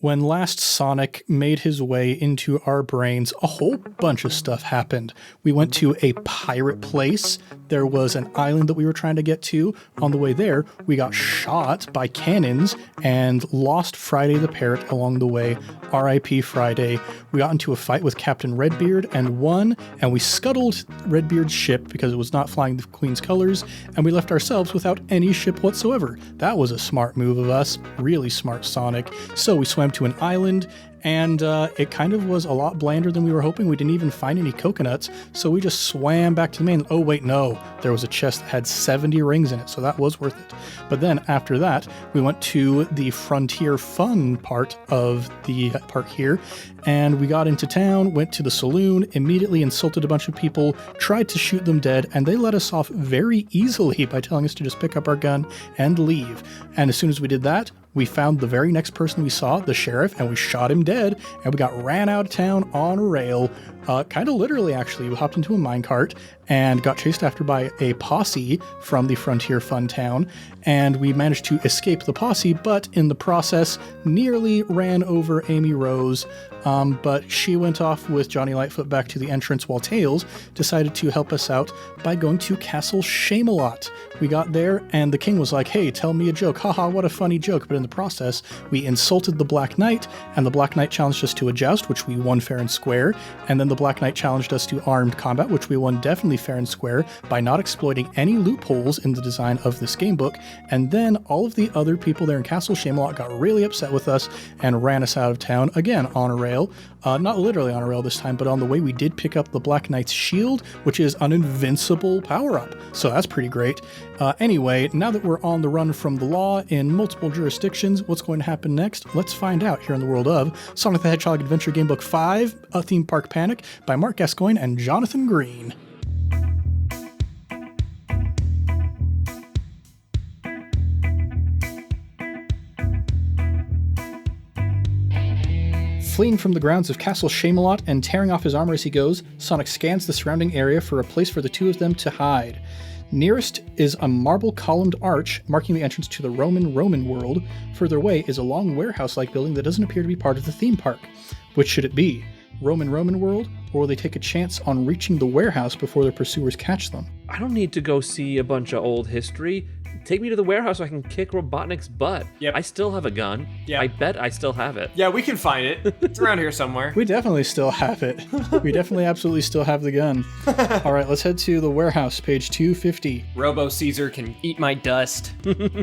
When last Sonic made his way into our brains, a whole bunch of stuff happened. We went to a pirate place. There was an island that we were trying to get to. On the way there, we got shot by cannons and lost Friday the Parrot along the way. R.I.P. Friday. We got into a fight with Captain Redbeard and won, and we scuttled Redbeard's ship because it was not flying the Queen's colors, and we left ourselves without any ship whatsoever. That was a smart move of us. Really smart, Sonic. So we swam to an island, and it kind of was a lot blander than we were hoping. We didn't even find any coconuts, so we just swam back to the mainland. Oh wait, no, there was a chest that had 70 rings in it, so that was worth it. But then after that, we went to the frontier fun part of the park here, and we got into town, went to the saloon, immediately insulted a bunch of people, tried to shoot them dead, and they let us off very easily by telling us to just pick up our gun and leave. And as soon as we did that, we found the very next person we saw, the sheriff, and we shot him dead, and we got ran out of town on a rail, kind of literally actually. We hopped into a minecart and got chased after by a posse from the Frontier Fun Town, and we managed to escape the posse, but in the process nearly ran over Amy Rose, but she went off with Johnny Lightfoot back to the entrance while Tails decided to help us out by going to Castle Shamelot. We got there, and the king was like, hey, tell me a joke. Haha, what a funny joke. But in the process, we insulted the Black Knight, and the Black Knight challenged us to a joust, which we won fair and square, and then the Black Knight challenged us to armed combat, which we won definitely fair and square by not exploiting any loopholes in the design of this game book. And then all of the other people there in Castle Shamelot got really upset with us and ran us out of town, again on a rail. Not literally on a rail this time, but on the way we did pick up the Black Knight's shield, which is an invincible power-up. So that's pretty great. Anyway, now that we're on the run from the law in multiple jurisdictions, what's going to happen next? Let's find out here in the world of Sonic the Hedgehog Adventure Gamebook 5, A Theme Park Panic by Marc Gascoigne and Jonathan Green. Fleeing from the grounds of Castle Shamelot and tearing off his armor as he goes, Sonic scans the surrounding area for a place for the two of them to hide. Nearest is a marble columned arch marking the entrance to the Roman world. Further away is a long warehouse-like building that doesn't appear to be part of the theme park. Which should it be? Roman world, or will they take a chance on reaching the warehouse before their pursuers catch them? I don't need to go see a bunch of old history. Take me to the warehouse so I can kick Robotnik's butt. Yep. I still have a gun. Yep. I bet I still have it. Yeah, we can find it. It's around here somewhere. We definitely still have it. We definitely absolutely still have the gun. All right, let's head to the warehouse, page 250. Robo Caesar can eat my dust.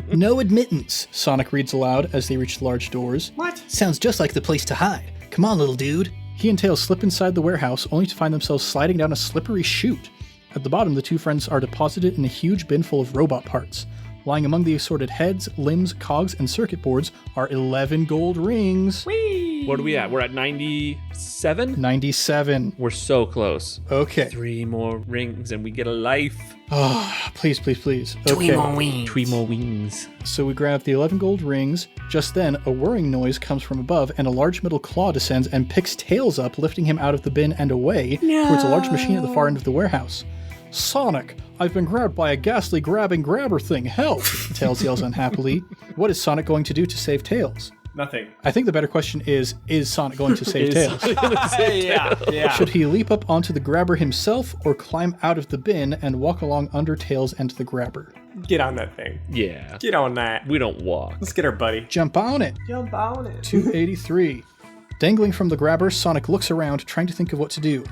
No admittance, Sonic reads aloud as they reach the large doors. What? Sounds just like the place to hide. Come on, little dude. He and Tails slip inside the warehouse, only to find themselves sliding down a slippery chute. At the bottom, the two friends are deposited in a huge bin full of robot parts. Lying among the assorted heads, limbs, cogs, and circuit boards are 11 gold rings. Whee! What are we at? We're at 97? 97. We're so close. Okay. 3 more rings and we get a life. Oh, please, please, please. Okay. 3 more wings. So we grab the 11 gold rings. Just then, a whirring noise comes from above, and a large metal claw descends and picks Tails up, lifting him out of the bin and away towards a large machine at the far end of the warehouse. Sonic, I've been grabbed by a ghastly grabbing grabber thing. Help! Tails yells unhappily. What is Sonic going to do to save Tails? Nothing. I think the better question is Sonic going to save Tails? Yeah. Should he leap up onto the grabber himself or climb out of the bin and walk along under Tails and the grabber? Get on that thing. Yeah. Get on that. We don't walk. Let's get our buddy. Jump on it. Jump on it. 283. Dangling from the grabber, Sonic looks around, trying to think of what to do.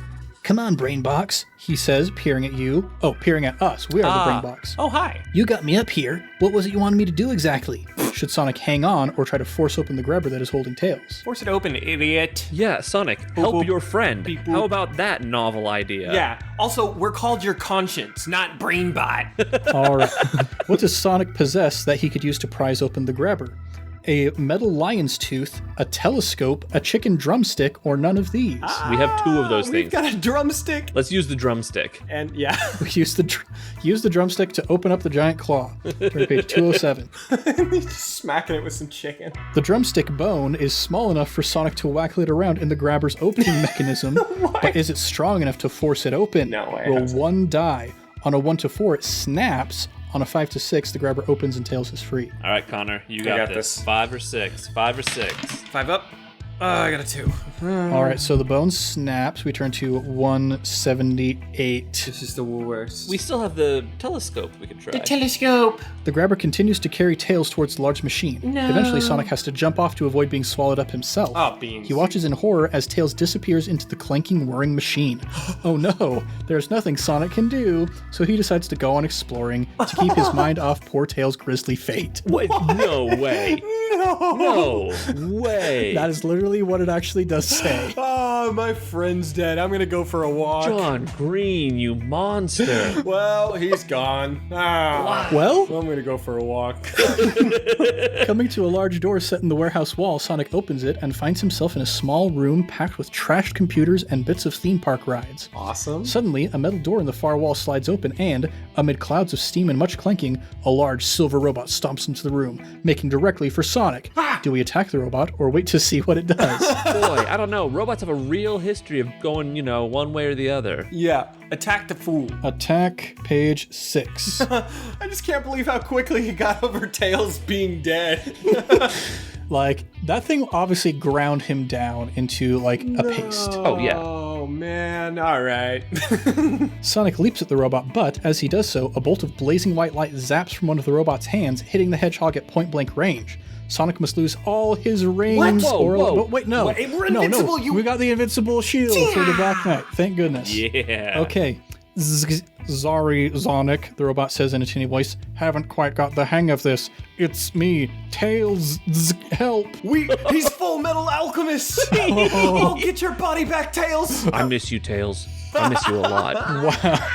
Come on, Brainbox, he says, peering at you. Oh, peering at us. We are the Brainbox. Oh, hi. You got me up here. What was it you wanted me to do exactly? Should Sonic hang on or try to force open the grabber that is holding Tails? Force it open, idiot. Yeah, Sonic, help boop. your friend. Beep, boop. How about that novel idea? Yeah. Also, we're called your conscience, not Brainbot. All right. What does Sonic possess that he could use to prise open the grabber? A metal lion's tooth, a telescope, a chicken drumstick, or none of these? We have 2 of those We've things. got a drumstick. Let's use the drumstick. And yeah. Use the drumstick to open up the giant claw. Turn to page 207. He's just smacking it with some chicken. The drumstick bone is small enough for Sonic to waggle it around in the grabber's opening mechanism, but is it strong enough to force it open? No way. Roll 1 die. On a 1 to 4, it snaps. On a 5 to 6, the grabber opens and Tails is free. All right, Connor, you got got this. this. 5 or 6. 5 or 6. 5 up. I got a 2. All right, so the bone snaps. We turn to 178. This is the worst. We still have the telescope we could try. telescope. The grabber continues to carry Tails towards the large machine. No. Eventually, Sonic has to jump off to avoid being swallowed up himself. Oh, beans. He watches in horror as Tails disappears into the clanking, whirring machine. Oh no, there's nothing Sonic can do, so he decides to go on exploring to keep his mind off poor Tails' grisly fate. What? No way. No way. That is literally what it actually does say. Oh, my friend's dead. I'm gonna go for a walk. John Green, you monster. Well, he's gone. Well, I'm gonna go for a walk. coming to a large door set in the warehouse wall, Sonic opens it and finds himself in a small room packed with trashed computers and bits of theme park rides. Awesome. Suddenly, a metal door in the far wall slides open and, amid clouds of steam and much clanking, a large silver robot stomps into the room, making directly for Sonic. Do we attack the robot or wait to see what it does? Boy, I don't know. Robots have a real history of going, one way or the other. Yeah, attack the fool. Attack page 6. I just can't believe how quickly he got over Tails being dead. Like, that thing obviously ground him down into, like, a paste. Oh, yeah. Oh, man. All right. Sonic leaps at the robot, but as he does so, a bolt of blazing white light zaps from one of the robot's hands, hitting the Hedgehog at point-blank range. Sonic must lose all his rings. What? Whoa, or whoa. But wait, no. Wait, we're invincible, No. We got the invincible shield for the Black Knight. Thank goodness. Yeah. Okay. Sorry, Sonic, the robot says in a tinny voice. Haven't quite got the hang of this. It's me, Tails. Help. He's Full Metal Alchemist. Oh, get your body back, Tails. I miss you, Tails. I miss you a lot. Wow.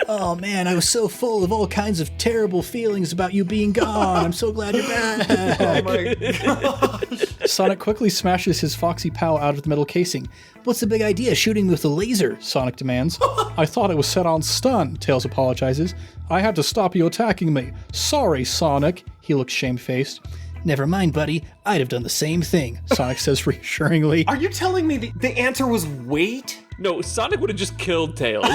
Oh man, I was so full of all kinds of terrible feelings about you being gone. I'm so glad you're back. Oh my gosh. Sonic quickly smashes his foxy pal out of the metal casing. What's the big idea, shooting with a laser? Sonic demands. I thought it was set on stun, Tails apologizes. I had to stop you attacking me. Sorry, Sonic. He looks shamefaced. Never mind, buddy. I'd have done the same thing, Sonic says reassuringly. Are you telling me the answer was wait? No, Sonic would have just killed Tails.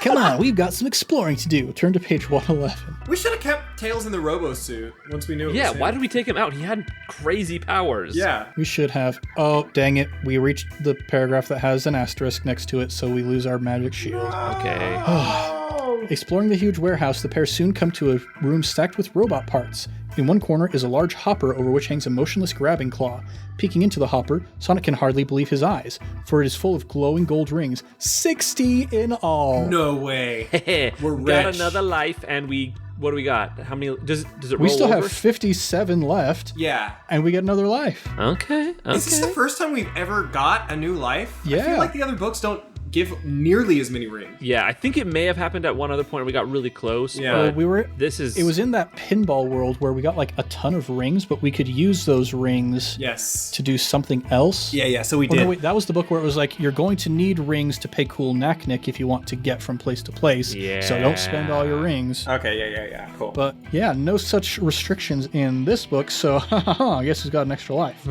Come on, we've got some exploring to do. Turn to page 111. We should have kept Tails in the robo suit once we knew it Yeah, was him. why did we take him out? He had crazy powers. Yeah. We should have. Oh, dang it. We reached the paragraph that has an asterisk next to it, so we lose our magic shield. Okay. Exploring the huge warehouse, the pair soon come to a room stacked with robot parts. In one corner is a large hopper over which hangs a motionless grabbing claw. Peeking into the hopper, Sonic can hardly believe his eyes, for it is full of glowing gold rings. 60 in all. No way. We're Got rich. another life, and what do we got? How many? Does it roll We still over? have 57 left, Yeah. and we get another life. Okay. Is this the first time we've ever got a new life? I Yeah. feel like the other books don't give nearly as many rings. Yeah, I think it may have happened at one other point where we got really close. Yeah. but We were. This is. It was in that pinball world where we got like a ton of rings, but we could use those rings Yes. to do something else. Yeah, so we Oh, did. no, wait, that was the book where it was like, you're going to need rings to pay cool knack-nick if you want to get from place to place. Yeah. So don't spend all your rings. Okay, yeah, cool. But yeah, no such restrictions in this book, so I guess he's got an extra life.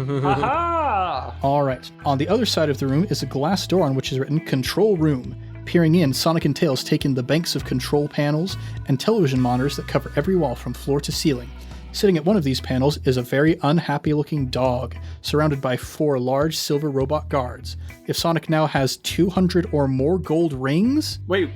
All right. On the other side of the room is a glass door on which is written Control Room. Peering in, Sonic and Tails take in the banks of control panels and television monitors that cover every wall from floor to ceiling. Sitting at one of these panels is a very unhappy-looking dog, surrounded by 4 large silver robot guards. If Sonic now has 200 or more gold rings, Wait,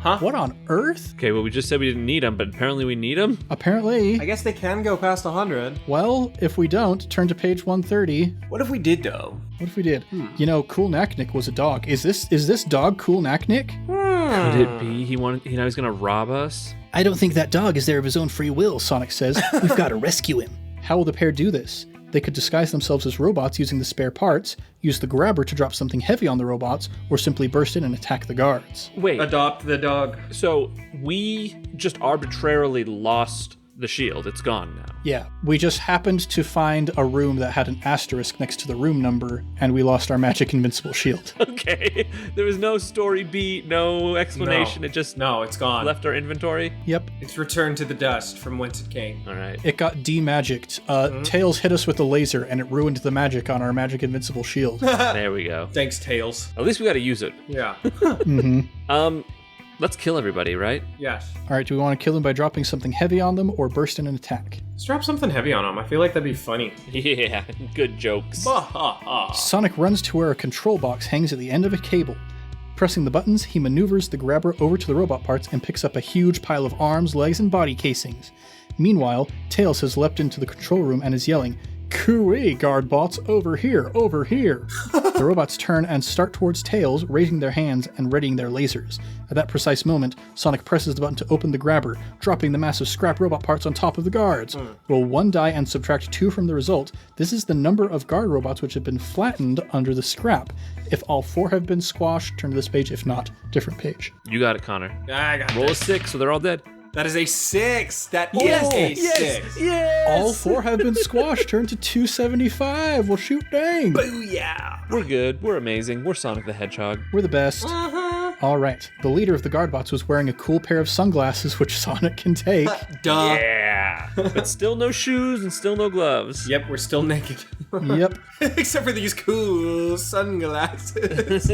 huh? what on earth? Okay, well, we just said we didn't need them, but apparently we need them. Apparently. I guess they can go past 100. Well, if we don't, turn to page 130. What if we did, though? What if we did? You know, Cool Knack-Nick was a dog. Is this dog Cool Knack-Nick? Could it be he's gonna rob us? I don't think that dog is there of his own free will, Sonic says. We've got to rescue him. How will the pair do this? They could disguise themselves as robots using the spare parts, use the grabber to drop something heavy on the robots, or simply burst in and attack the guards. Wait, Adopt the dog. so we just arbitrarily lost the shield. It's gone now. Yeah, we just happened to find a room that had an asterisk next to the room number, and we lost our magic invincible shield. Okay. There was no story beat, no explanation. No. It just No, it's gone. left our inventory. Yep, It's returned to the dust from whence it came. All right. it got demagicked. Tails hit us with a laser, and it ruined the magic on our magic invincible shield. There we go. Thanks, Tails. At least we got to use it. Yeah. Let's kill everybody, right? Yes. All right, do we want to kill them by dropping something heavy on them or burst in an attack? Let's drop something heavy on him. I feel like that'd be funny. Yeah, good jokes. Sonic runs to where a control box hangs at the end of a cable. Pressing the buttons, he maneuvers the grabber over to the robot parts and picks up a huge pile of arms, legs, and body casings. Meanwhile, Tails has leapt into the control room and is yelling, "Cooey, guard bots, over here, over here!" The robots turn and start towards Tails, raising their hands and readying their lasers. At that precise moment, Sonic presses the button to open the grabber, dropping the massive scrap robot parts on top of the guards. Roll 1 die and subtract 2 from the result. This is the number of guard robots which have been flattened under the scrap. If all 4 have been squashed, turn to this page. If not, different page. You got it, Connor. I got Roll this. a 6, so they're all dead. That is a 6. That is a 6. Yes! All 4 have been squashed. Turn to 275. Well, shoot, dang. Booyah. We're good. We're amazing. We're Sonic the Hedgehog. We're the best. All right. The leader of the Guardbots was wearing a cool pair of sunglasses, which Sonic can take. Duh. Yeah. But still no shoes and still no gloves. Yep, we're still naked. Yep. Except for these cool sunglasses.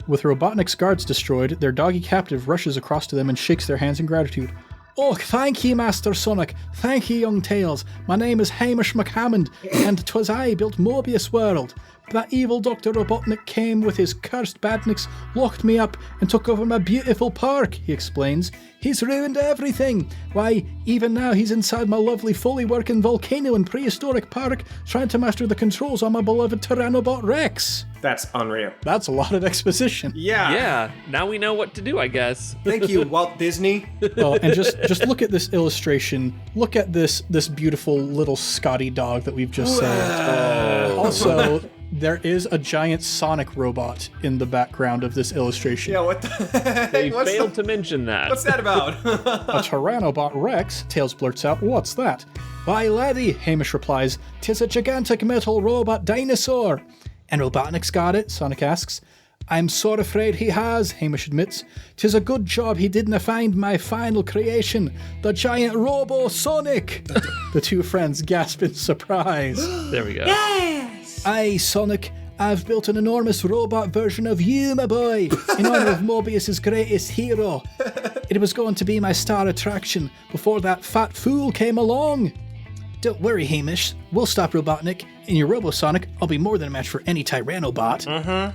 With Robotnik's guards destroyed, their doggy captive rushes across to them and shakes their hands in gratitude. "Oh, thank ye, Master Sonic. Thank ye, young Tails. My name is Hamish McHammond, and 'twas I built Mobius World. That evil Dr. Robotnik came with his cursed badniks, locked me up, and took over my beautiful park," he explains. "He's ruined everything. Why, even now he's inside my lovely fully working volcano and prehistoric park, trying to master the controls on my beloved Tyrannobot Rex." That's unreal. That's a lot of exposition. Yeah. Yeah, now we know what to do, I guess. Thank you, Walt Disney. Oh, and just look at this illustration. Look at this beautiful little Scotty dog that we've just saved. Also, there is a giant Sonic robot in the background of this illustration. Yeah, what the They what's failed to mention that. What's that about? A Tyrannobot Rex, Tails blurts out, "What's that?" "Why, laddie," Hamish replies, "'tis a gigantic metal robot dinosaur." "And Robotnik's got it?" Sonic asks. "I'm sort of afraid he has," Hamish admits. "'Tis a good job he didn't find my final creation, the giant Robo-Sonic." The two friends gasp in surprise. There we go. "Aye, Sonic, I've built an enormous robot version of you, my boy, in honor of Mobius's greatest hero. It was going to be my star attraction before that fat fool came along." "Don't worry, Hamish. We'll stop Robotnik. In your Robo-Sonic, I'll be more than a match for any Tyrannobot."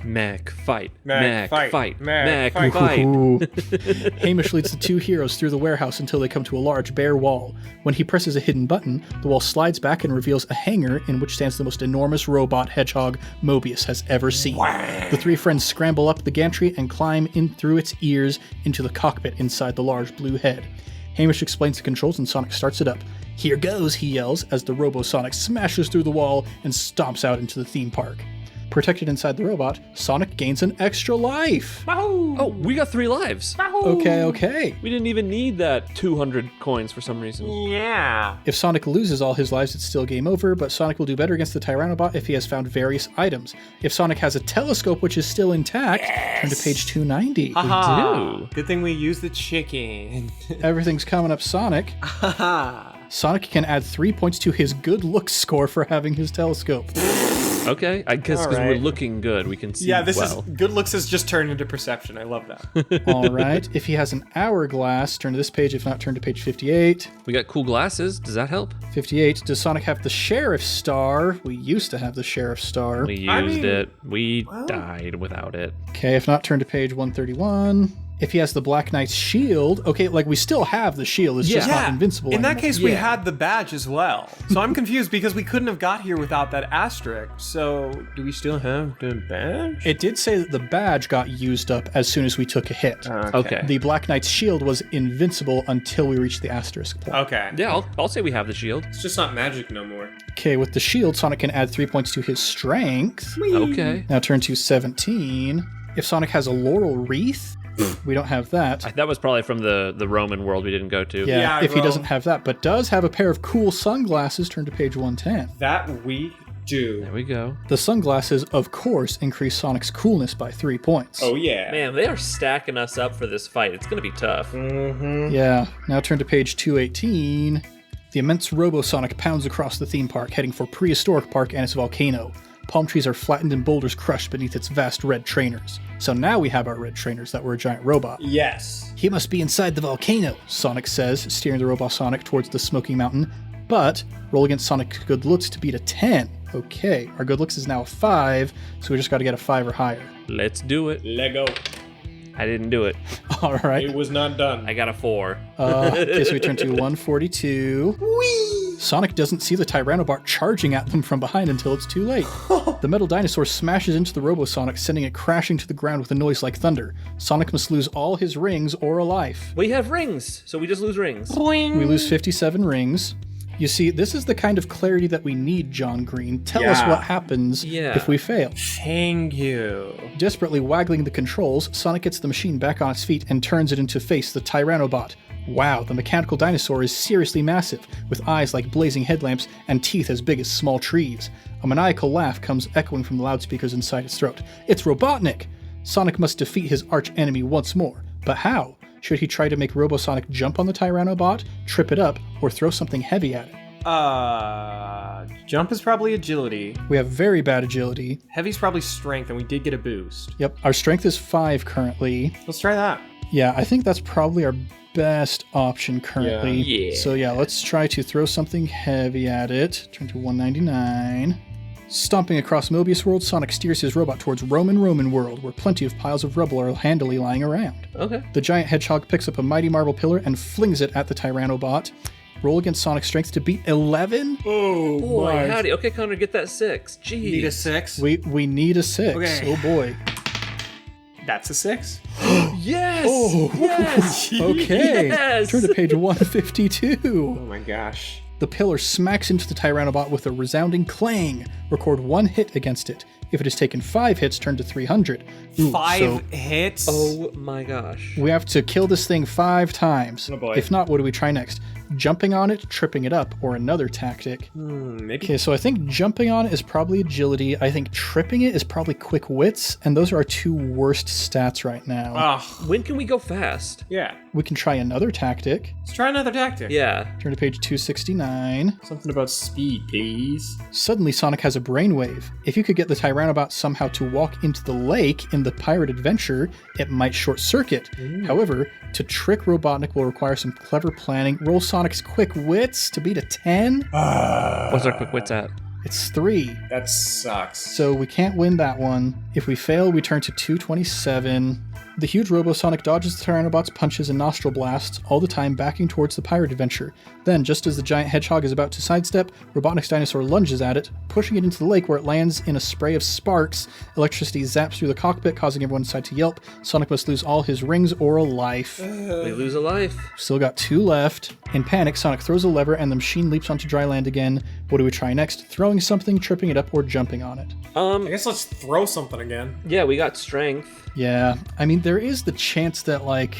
Mech fight. Mech Mech fight. fight. Mech Mech fight. fight. Hamish leads the two heroes through the warehouse until they come to a large bare wall. When he presses a hidden button, the wall slides back and reveals a hangar in which stands the most enormous robot hedgehog Mobius has ever seen. The three friends scramble up the gantry and climb in through its ears into the cockpit inside the large blue head. Hamish explains the controls and Sonic starts it up. "Here goes," he yells as the Robo-Sonic smashes through the wall and stomps out into the theme park. Protected inside the robot, Sonic gains an extra life. Oh, we got 3 lives. Okay. We didn't even need that 200 coins for some reason. Yeah. If Sonic loses all his lives, it's still game over, but Sonic will do better against the Tyrannobot if he has found various items. If Sonic has a telescope which is still intact, turn to page 290. do. Good thing we used the chicken. Everything's coming up Sonic. Sonic can add 3 points to his good looks score for having his telescope. Okay, I guess because we're Alright. looking good, we can see Yeah, this well. is good looks has just turned into perception. I love that. All right. If he has an hourglass, turn to this page. If not, turn to page 58. We got cool glasses. Does that help? 58. Does Sonic have the Sheriff's Star? We used to have the Sheriff's Star. We used it. We died without it. Okay, if not, turn to page 131. If he has the Black Knight's shield, okay, like we still have the shield, it's just not invincible In that anymore. case, we Yeah. had the badge as well. So I'm confused because we couldn't have got here without that asterisk. So do we still have the badge? It did say that the badge got used up as soon as we took a hit. Okay. The Black Knight's shield was invincible until we reached the asterisk point. Okay. Yeah, I'll say we have the shield. It's just not magic no more. Okay, with the shield, Sonic can add 3 points to his strength. Okay. Now turn to 17. If Sonic has a laurel wreath, we don't have that. That was probably from the Roman world we didn't go to. Yeah, if he bro. doesn't have that, but does have a pair of cool sunglasses, turn to page 110. That we do. There we go. The sunglasses, of course, increase Sonic's coolness by 3 points. Oh yeah. Man, they are stacking us up for this fight. It's going to be tough. Yeah, now turn to page 218. The immense Robo-Sonic pounds across the theme park, heading for Prehistoric Park and its volcano. Palm trees are flattened and boulders crushed beneath its vast red trainers. So now we have our red trainers that were a giant robot. Yes. He must be inside the volcano, Sonic says, steering the robot Sonic towards the smoky mountain. But roll against Sonic's good looks to beat a 10. Okay, our good looks is now a 5, so we just got to get a 5 or higher. Let's do it. Lego. I didn't do it. All right. It was not done. I got a 4. Okay, so we turn to 142. Whee! Sonic doesn't see the Tyrannobot charging at them from behind until it's too late. The metal dinosaur smashes into the Robo-Sonic, sending it crashing to the ground with a noise like thunder. Sonic must lose all his rings or a life. We have rings, so we just lose rings. We lose 57 rings. You see, this is the kind of clarity that we need, John Green. Tell us what happens if we fail. Thank you. Desperately waggling the controls, Sonic gets the machine back on its feet and turns it into face the Tyrannobot. Wow, the mechanical dinosaur is seriously massive, with eyes like blazing headlamps and teeth as big as small trees. A maniacal laugh comes echoing from the loudspeakers inside its throat. It's Robotnik! Sonic must defeat his arch-enemy once more. But how? Should he try to make Robosonic jump on the Tyrannobot, trip it up, or throw something heavy at it? Jump is probably agility. We have very bad agility. Heavy's probably strength, and we did get a boost. Yep, our strength is 5 currently. Let's try that. Yeah, I think that's probably our best option currently. Yeah. So yeah, let's try to throw something heavy at it. Turn to 199. Stomping across Mobius World, Sonic steers his robot towards Roman World, where plenty of piles of rubble are handily lying around. Okay. The giant hedgehog picks up a mighty marble pillar and flings it at the Tyrannobot. Roll against Sonic's strength to beat 11. Oh, Boy, howdy. Okay, Connor, get that 6. Jeez. Need a 6? We need a 6. Okay. Oh boy. That's a 6? Yes! Oh. Yes! Okay. Yes! Turn to page 152. Oh my gosh. The pillar smacks into the Tyrannobot with a resounding clang. Record 1 hit against it. If it has taken 5 hits, turn to 300. Ooh, 5 hits? Oh my gosh. we have to kill this thing 5 times. Oh boy. If not, what do we try next? Jumping on it, tripping it up, or another tactic? Maybe. Okay, so I think jumping on it is probably agility. I think tripping it is probably quick wits, and those are our 2 worst stats right now. Oh, When can we go fast? yeah. We can try another tactic. Let's try another tactic. Yeah. Turn to page 269. Something about speed, please. Suddenly, Sonic has a brainwave. If you could get the Tyrannobot somehow to walk into the lake in the pirate adventure, it might short circuit. However, to trick Robotnik will require some clever planning. Roll Sonic's quick wits to beat a 10. What's our quick wits at? It's 3. That sucks. So we can't win that one. If we fail, we turn to 227. The huge Robosonic dodges the Tyrannobot's punches and nostril blasts, all the time backing towards the pirate adventure. Then, just as the giant hedgehog is about to sidestep, Robotnik's dinosaur lunges at it, pushing it into the lake where it lands in a spray of sparks. Electricity zaps through the cockpit, causing everyone inside to yelp. Sonic must lose all his rings or a life. We lose a life. Still got 2 left. In panic, Sonic throws a lever and the machine leaps onto dry land again. What do we try next? Throwing something, tripping it up, or jumping on it? I guess let's throw something again. Yeah, we got strength. Yeah, I mean, there is the chance that, like,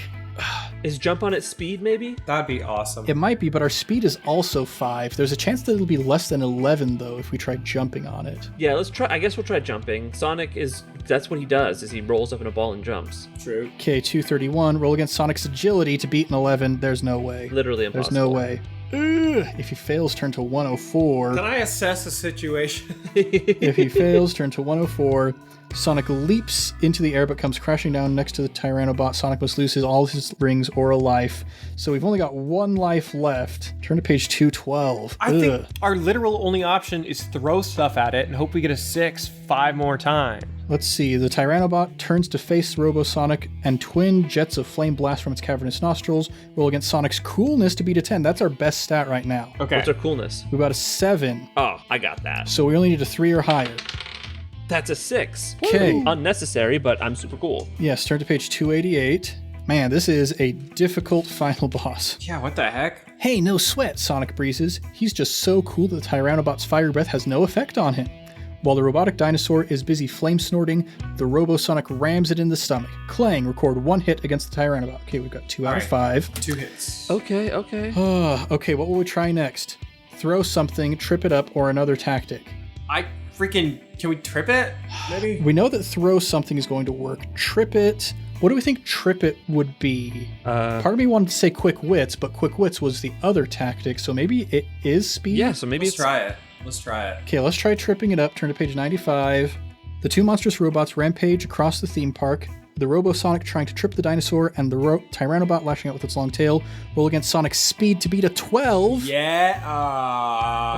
Is jump on its speed, maybe? That'd be awesome. it might be, but our speed is also 5. There's a chance that it'll be less than 11, though, if we try jumping on it. Yeah, let's try. I guess we'll try jumping. Sonic that's what he does, is he rolls up in a ball and jumps. True. Okay, 231. Roll against Sonic's agility to beat an 11. There's no way. Literally impossible. There's no way. If he fails, turn to 104. Can I assess the situation? If he fails, turn to 104. Sonic leaps into the air but comes crashing down next to the Tyrannobot. Sonic must lose all his rings or a life. So we've only got 1 life left. Turn to page 212. I think our literal only option is throw stuff at it and hope we get a 6 5 more times. Let's see. The Tyrannobot turns to face Robosonic, and twin jets of flame blast from its cavernous nostrils. Roll against Sonic's coolness to beat a 10. That's our best stat right now. Okay. What's our coolness? We've got a 7. Oh, I got that. So we only need a 3 or higher. That's a 6. Okay. Unnecessary, but I'm super cool. Yes, turn to page 288. Man, this is a difficult final boss. Yeah, what the heck? Hey, no sweat, Sonic breezes. He's just so cool that the Tyrannobot's fire breath has no effect on him. While the robotic dinosaur is busy flame snorting, the Robosonic rams it in the stomach. Clang, record 1 hit against the Tyrannobot. Okay, we've got 2 out of 5. 2 hits. Okay. Okay, what will we try next? Throw something, trip it up, or another tactic? Can we trip it? Maybe? We know that throw something is going to work. Trip it. What do we think trip it would be? Part of me wanted to say quick wits, but quick wits was the other tactic, so maybe it is speed? Yeah, so maybe Let's try it. Let's try it. Okay, let's try tripping it up. Turn to page 95. The two monstrous robots rampage across the theme park. The Robosonic trying to trip the dinosaur and the Tyrannobot lashing out with its long tail. Roll against Sonic's speed to beat a 12. Yeah,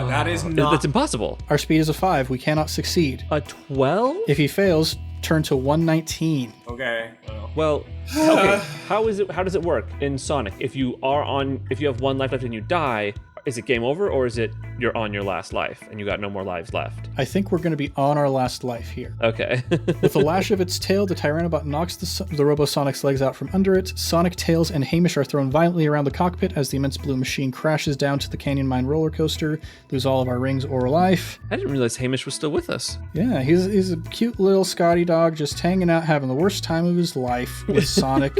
that is not... That's impossible. Our speed is a 5. We cannot succeed. A 12? If he fails, turn to 119. Okay, Well, okay. How does it work in Sonic? If you have one life left and you die, is it game over, or is it you're on your last life and you got no more lives left? I think we're going to be on our last life here. Okay. With the lash of its tail, the Tyrannobot knocks the Robosonic's legs out from under it. Sonic, Tails, and Hamish are thrown violently around the cockpit as the immense blue machine crashes down to the Canyon Mine roller coaster. Lose all of our rings or life. I didn't realize Hamish was still with us. Yeah, he's a cute little Scotty dog just hanging out, having the worst time of his life with Sonic,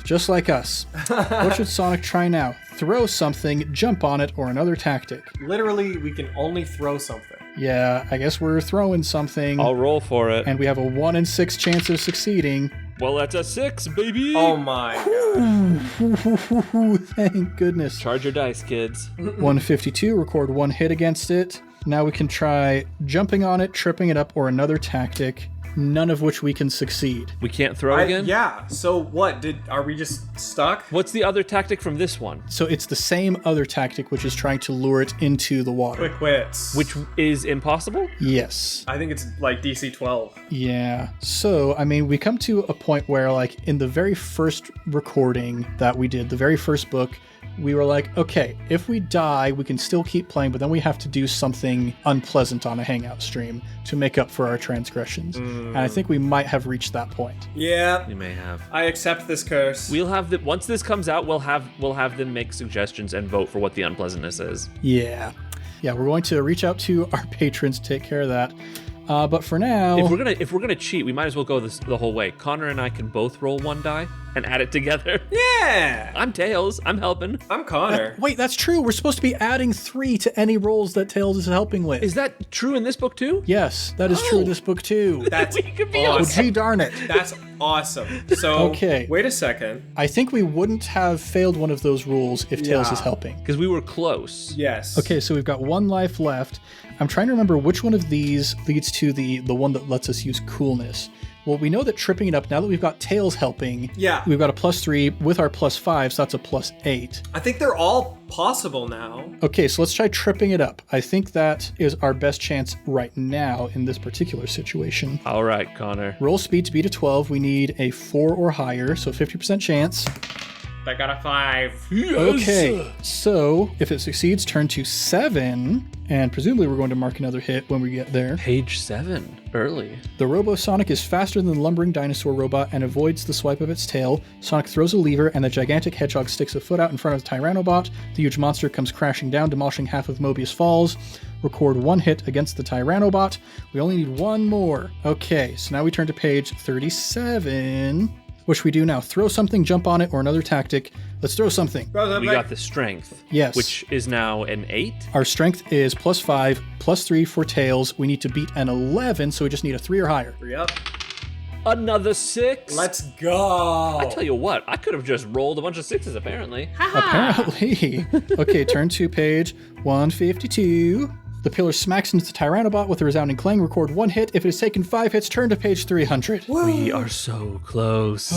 just like us. What should Sonic try now? Throw something, jump on it, or another tactic? Literally, we can only throw something. Yeah, I guess we're throwing something. I'll roll for it. And we have a 1 in 6 chance of succeeding. Well, that's a 6, baby. Oh my god. Thank goodness. Charge your dice, kids. 152, record 1 hit against it. Now we can try jumping on it, tripping it up, or another tactic, none of which we can succeed. We can't throw again? Yeah, so what? Are we just stuck? What's the other tactic from this one? So it's the same other tactic, which is trying to lure it into the water. Quick wits. Which is impossible? Yes. I think it's like DC 12. Yeah. So, I mean, we come to a point where, like, in the very first recording that we did, the very first book, we were like, okay, if we die, we can still keep playing, but then we have to do something unpleasant on a Hangout stream to make up for our transgressions. And I think we might have reached that point. Yeah. We may have. I accept this curse. We'll have once this comes out, we'll have them make suggestions and vote for what the unpleasantness is. Yeah. Yeah, we're going to reach out to our patrons to take care of that. But for now, if we're gonna cheat, we might as well go the whole way. Connor and I can both roll 1 die and add it together. Yeah. I'm Tails. I'm helping. I'm Connor. wait, that's true. We're supposed to be adding 3 to any rolls that Tails is helping with. Is that true in this book too? Yes, that is true in this book too. That's We could be Oh, awesome. gee darn it. That's awesome. So, Okay. wait a second. I think we wouldn't have failed one of those rules if Tails Yeah. is helping. Because we were close. Yes. Okay, so we've got 1 life left. I'm trying to remember which one of these leads to the one that lets us use coolness. Well, we know that tripping it up, now that we've got Tails helping, Yeah. we've got a +3 with our +5, so that's a +8. I think they're all possible now. Okay, so let's try tripping it up. I think that is our best chance right now in this particular situation. All right, Connor. Roll speed to beat a 12. We need a 4 or higher, so 50% chance. I got a 5. Okay, so if it succeeds, turn to 7, and presumably we're going to mark another hit when we get there. Page 7. Early. The Robosonic is faster than the lumbering dinosaur robot and avoids the swipe of its tail. Sonic throws a lever, and the gigantic Hedgehog sticks a foot out in front of the Tyrannobot. The huge monster comes crashing down, demolishing half of Mobius Falls. Record 1 hit against the Tyrannobot. We only need 1 more. Okay, so now we turn to page 37. What should we do now? Throw something, jump on it, or another tactic? Let's throw something. We got the strength. Yes. Which is now an 8. Our strength is +5, +3 for Tails. We need to beat an 11, so we just need a 3 or higher. Yep. Another 6. Let's go. I tell you what, I could have just rolled a bunch of 6s apparently. Apparently. Okay, turn to page 152. The pillar smacks into the Tyrannobot with a resounding clang. Record 1 hit. If it has taken 5 hits, turn to page 300. We are so close.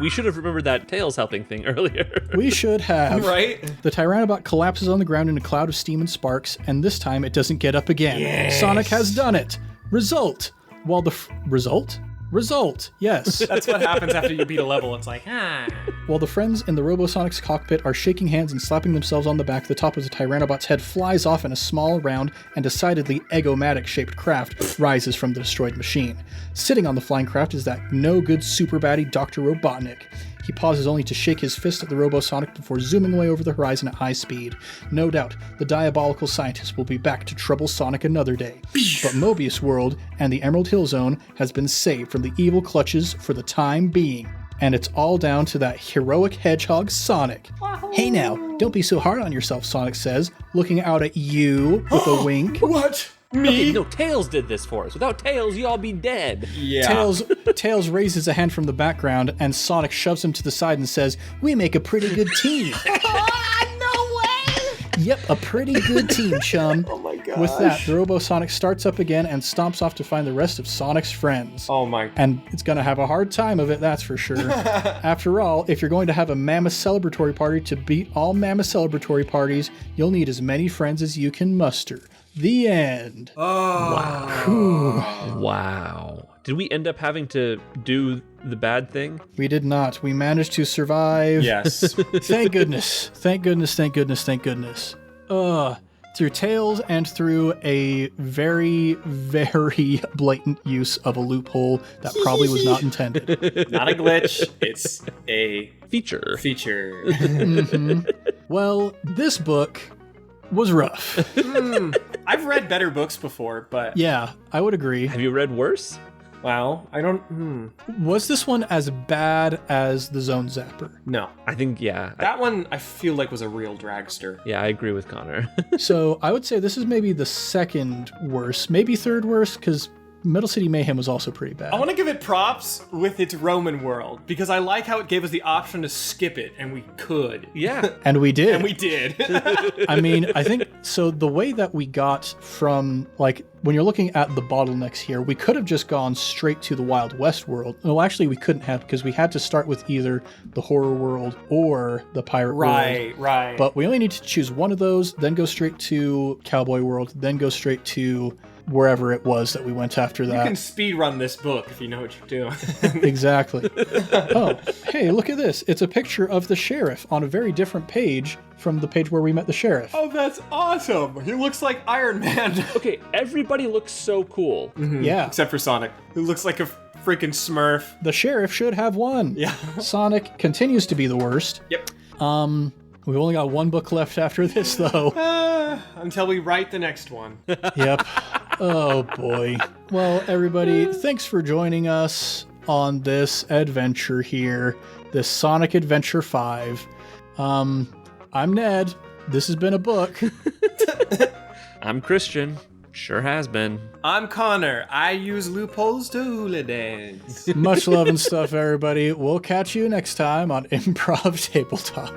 We should have remembered that Tails helping thing earlier. We should have. Right? The Tyrannobot collapses on the ground in a cloud of steam and sparks, and this time it doesn't get up again. Yes. Sonic has done it. Result. While the result? Result. Yes. That's what happens after you beat a level. It's like, While the friends in the Robosonic's cockpit are shaking hands and slapping themselves on the back, the top of the Tyrannobot's head flies off and a small, round, and decidedly egomatic-shaped craft rises from the destroyed machine. Sitting on the flying craft is that no-good super baddie Dr. Robotnik. He pauses only to shake his fist at the Robosonic before zooming away over the horizon at high speed. No doubt, the diabolical scientist will be back to trouble Sonic another day. But Mobius World and the Emerald Hill Zone has been saved from the evil clutches for the time being. And it's all down to that heroic hedgehog Sonic. Hey now, don't be so hard on yourself, Sonic says, looking out at you with a wink. what? Me? Okay, no, Tails did this for us. Without Tails, you all be dead. Yeah. Tails raises a hand from the background, and Sonic shoves him to the side and says, "We make a pretty good team." No way! Yep, a pretty good team, chum. Oh my gosh. With that, the Robo-Sonic starts up again and stomps off to find the rest of Sonic's friends. Oh my. And it's going to have a hard time of it, that's for sure. After all, if you're going to have a Mammoth celebratory party to beat all Mammoth celebratory parties, you'll need as many friends as you can muster. The end. Oh. Wow. Did we end up having to do the bad thing? We did not. We managed to survive. Yes. Thank goodness. Thank goodness, thank goodness, thank goodness. Through tales and through a very, very blatant use of a loophole that probably was not intended. Not a glitch. It's a Feature. Well, this book was rough. I've read better books before, but Yeah, I would agree. Have you read worse? well, I don't. Was this one as bad as the Zone Zapper? No, I think, yeah. that one I feel like was a real dragster. Yeah, I agree with Connor. So I would say this is maybe the second worst, maybe third worst, because Metal City Mayhem was also pretty bad. I want to give it props with its Roman world because I like how it gave us the option to skip it, and we could. Yeah. And we did. And we did. I mean, I think, so the way that we got from, like, when you're looking at the bottlenecks here, we could have just gone straight to the Wild West world. Well, actually, we couldn't have because we had to start with either the horror world or the pirate world. Right. But we only need to choose one of those, then go straight to Cowboy World, then go straight to wherever it was that we went after that. You can speed run this book if you know what you're doing. Exactly. Oh, hey, look at this. It's a picture of the sheriff on a very different page from the page where we met the sheriff. Oh, that's awesome. He looks like Iron Man. Okay, everybody looks so cool. Yeah. Except for Sonic, who looks like a freaking Smurf. The sheriff should have won. Yeah. Sonic continues to be the worst. Yep. We've only got one book left after this, though. Until we write the next one. Yep. Oh, boy. Well, everybody, thanks for joining us on this adventure here, this Sonic Adventure 5. I'm Ned. This has been a book. I'm Christian. Sure has been. I'm Connor. I use loopholes to hula dance. Much love and stuff, everybody. We'll catch you next time on Improv Tabletop.